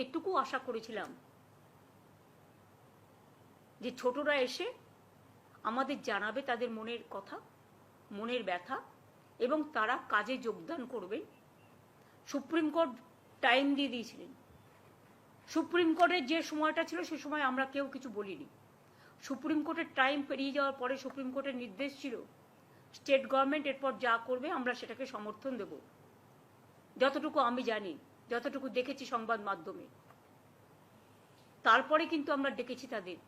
এটুকু আশা করেছিলাম যে ছোটরা এসে আমাদের জানাবে তাদের মনের কথা, মনের ব্যথা, এবং তারা কাজে যোগদান করবেন। সুপ্রিম কোর্ট টাইম দিয়ে দিয়েছিলেন। সুপ্রিম কোর্টের যে সময়টা ছিল সে সময় আমরা কেউ কিছু বলিনি। সুপ্রিম কোর্টের টাইম পেরিয়ে যাওয়ার পরে সুপ্রিম কোর্টের নির্দেশ ছিল স্টেট গভর্নমেন্ট এরপর যা করবে আমরা সেটাকে সমর্থন দেব। যতটুকু আমি জানি, যতটুকু দেখেছি সংবাদ মাধ্যমে। তারপরে কিন্তু আমরা ডেকেছি তাদের,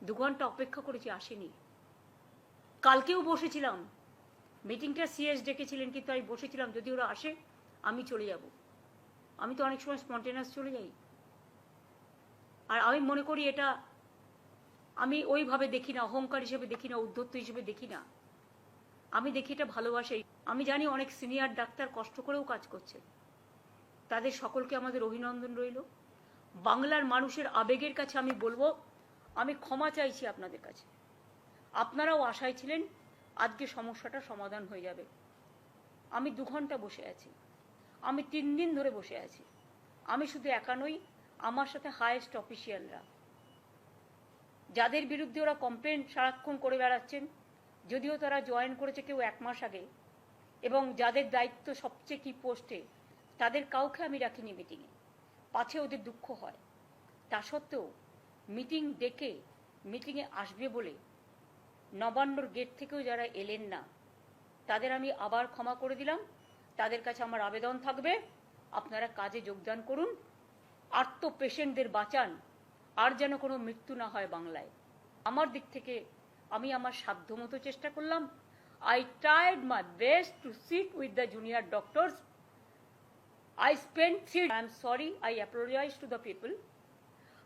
2 ঘন্টা অপেক্ষা করেছি, আসেনি। কালকেও বসেছিলাম, মিটিংটা সিএস ডেকেছিলেন, কিন্তু আমি বসেছিলাম যদি ওরা আসে আমি চলে যাব। আমি তো অনেক সময় স্পন্টেনাস চলে যাই। আর আমি মনে করি এটা আমি ওইভাবে দেখি না, অহংকার হিসেবে দেখি না, উদ্ধত্ত হিসেবে দেখি না। আমি দেখি এটা ভালোবাসাই। আমি জানি অনেক সিনিয়র ডাক্তার কষ্ট করেও কাজ করছে, তাদের সকলকে আমাদের অভিনন্দন রইল। বাংলার মানুষের আবেগের কাছে আমি বলবো, আমি ক্ষমা চাইছি আপনাদের কাছে। আপনারাও আশায় ছিলেন আজকে সমস্যাটা সমাধান হয়ে যাবে। আমি 2 ঘন্টা বসে আছি, আমি 3 দিন ধরে বসে আছি। আমি শুধু একা নই, আমার সাথে হাইয়েস্ট অফিসিয়ালরা, যাদের বিরুদ্ধে ওরা কমপ্লেন সারাক্ষণ করে বেড়াচ্ছেন, যদিও তারা জয়েন করেছে কেউ 1 মাস আগে, এবং যাদের দায়িত্ব সবচেয়ে কি পোস্টে, তাদের কাউকে আমি রাখিনি মিটিংয়ে, পাছে ওদের দুঃখ হয়। তা সত্ত্বেও মিটিং ডেকে মিটিংয়ে আসবে বলে নবান্নর গেট থেকেও যারা এলেন না, তাদের আমি আবার ক্ষমা করে দিলাম। তাদের কাছে আমার আবেদন থাকবে, আপনারা কাজে যোগদান করুন, আর্ত পেশেন্টদের বাঁচান, আর যেন কোনো মৃত্যু না হয় বাংলায়। আমার দিক থেকে আমি আমার সাধ্যমতো চেষ্টা করলাম। I tried my best to sit with the junior doctors. I spent 3 days. I am sorry. I apologize to the people.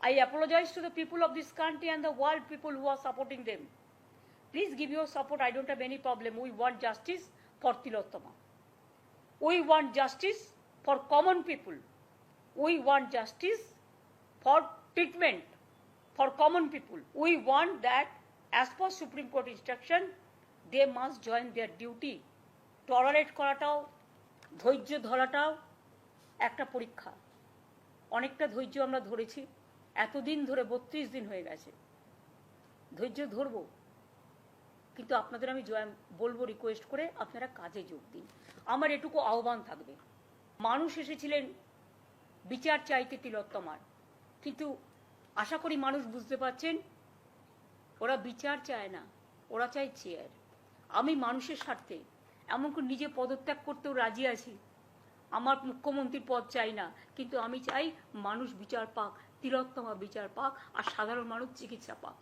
I apologize to the people of this country and the world people who are supporting them. Please give your support. I don't have any problem. We want justice for Tilottama. We want justice for common people. We want justice for treatment for common people. We want that as per Supreme Court instruction, they must join their duty. Tolerate করাটাও, ধৈর্য ধরাটাও একটা পরীক্ষা। অনেকটা ধৈর্য আমরা ধরেছি, এতদিন ধরে 32 দিন হয়ে গেছে। ধৈর্য ধরব, কিন্তু আপনাদের আমি বলবো রিকোয়েস্ট করে আপনারা কাজে যোগ দিন। আমার এটুকু আহ্বান থাকবে। মানুষ এসেছিলেন বিচার চাইতে তিলোত্তমার, কিন্তু আশা করি মানুষ বুঝতে পারছেন ওরা বিচার চায় না, ওরা চায় চেয়ার। আমি মানুষের স্বার্থে এমনকি নিজে পদত্যাগ করতেও রাজি আছি। আমার মুখ্যমন্ত্রীর পদ চাই না, কিন্তু আমি চাই মানুষ বিচার পাক, তিলোত্তমা বিচার পাক, আর সাধারণ মানুষ চিকিৎসা পাক।